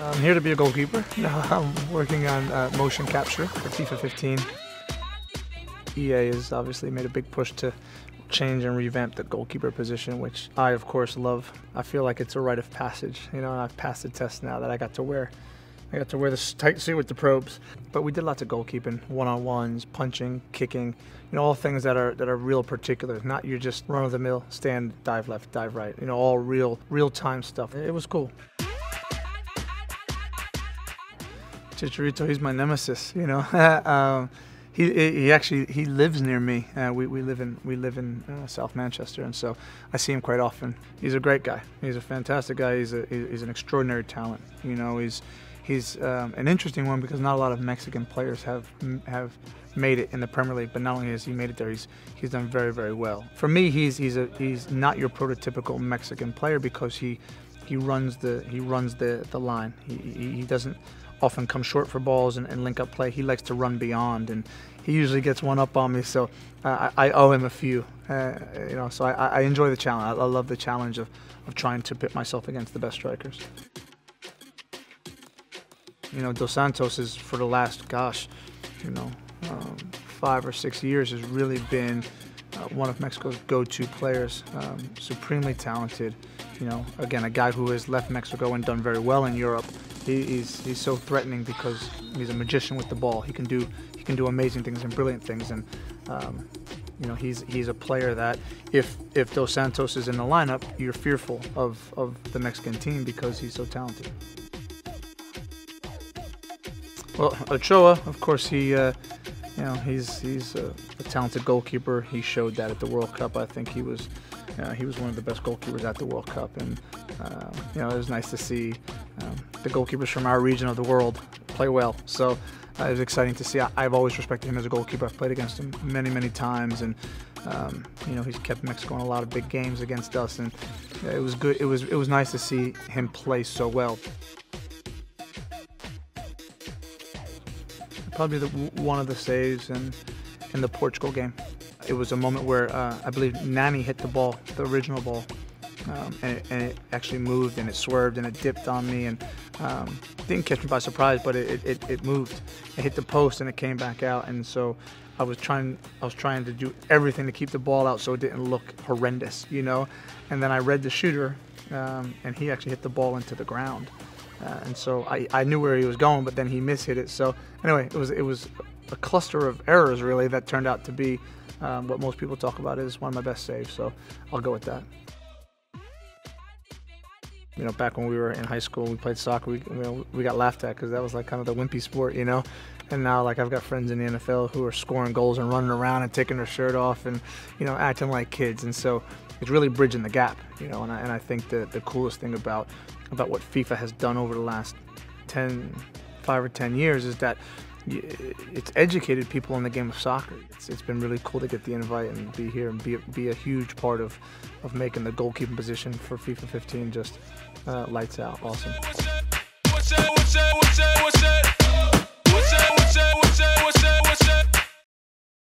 I'm here to be a goalkeeper. I'm working on motion capture for FIFA 15. EA has obviously made a big push to change and revamp the goalkeeper position, which I, of course, love. I feel like it's a rite of passage, and I've passed the test now that I got to wear. I got to wear this tight suit with the probes. But we did lots of goalkeeping, one-on-ones, punching, kicking, all things that are real particulars, not your just run-of-the-mill, stand, dive left, dive right, all real-time stuff. It was cool. Chicharito, he's my nemesis, He lives near me. We live in South Manchester, and so I see him quite often. He's a great guy. He's a fantastic guy. He's an extraordinary talent. He's an interesting one because not a lot of Mexican players have made it in the Premier League. But not only has he made it there, he's done very, very well. For me, he's not your prototypical Mexican player because he runs the line. He doesn't often come short for balls and link up play. He likes to run beyond, and he usually gets one up on me, so I owe him a few. So I enjoy the challenge. I love the challenge of trying to pit myself against the best strikers. Dos Santos is, for the last 5 or 6 years, has really been one of Mexico's go-to players. Supremely talented. Again, a guy who has left Mexico and done very well in Europe. He's so threatening because he's a magician with the ball. He can do amazing things and brilliant things, and he's a player that if Dos Santos is in the lineup, you're fearful of the Mexican team because he's so talented. Well, Ochoa, of course, he's a talented goalkeeper. He showed that at the World Cup. I think he was one of the best goalkeepers at the World Cup, and it was nice to see the goalkeepers from our region of the world play well. So it was exciting to see. I've always respected him as a goalkeeper. I've played against him many, many times, and he's kept Mexico in a lot of big games against us, and it was good. It was nice to see him play so well. Probably one of the saves in the Portugal game. It was a moment where I believe Nani hit the ball, the original ball, and it actually moved, and it swerved, and it dipped on me, and didn't catch me by surprise, but it moved. It hit the post, and it came back out, and so I was trying to do everything to keep the ball out so it didn't look horrendous, And then I read the shooter, and he actually hit the ball into the ground. And so I knew where he was going, but then he mishit it. So anyway, it was a cluster of errors really that turned out to be what most people talk about is one of my best saves. So I'll go with that. Back when we were in high school, we played soccer. We got laughed at because that was like kind of the wimpy sport, And now I've got friends in the NFL who are scoring goals and running around and taking their shirt off and acting like kids. And so it's really bridging the gap, And I think the coolest thing about what FIFA has done over the last 5 or 10 years is that it's educated people in the game of soccer. It's been really cool to get the invite and be here and be a huge part of making the goalkeeping position for FIFA 15 just lights out. Awesome.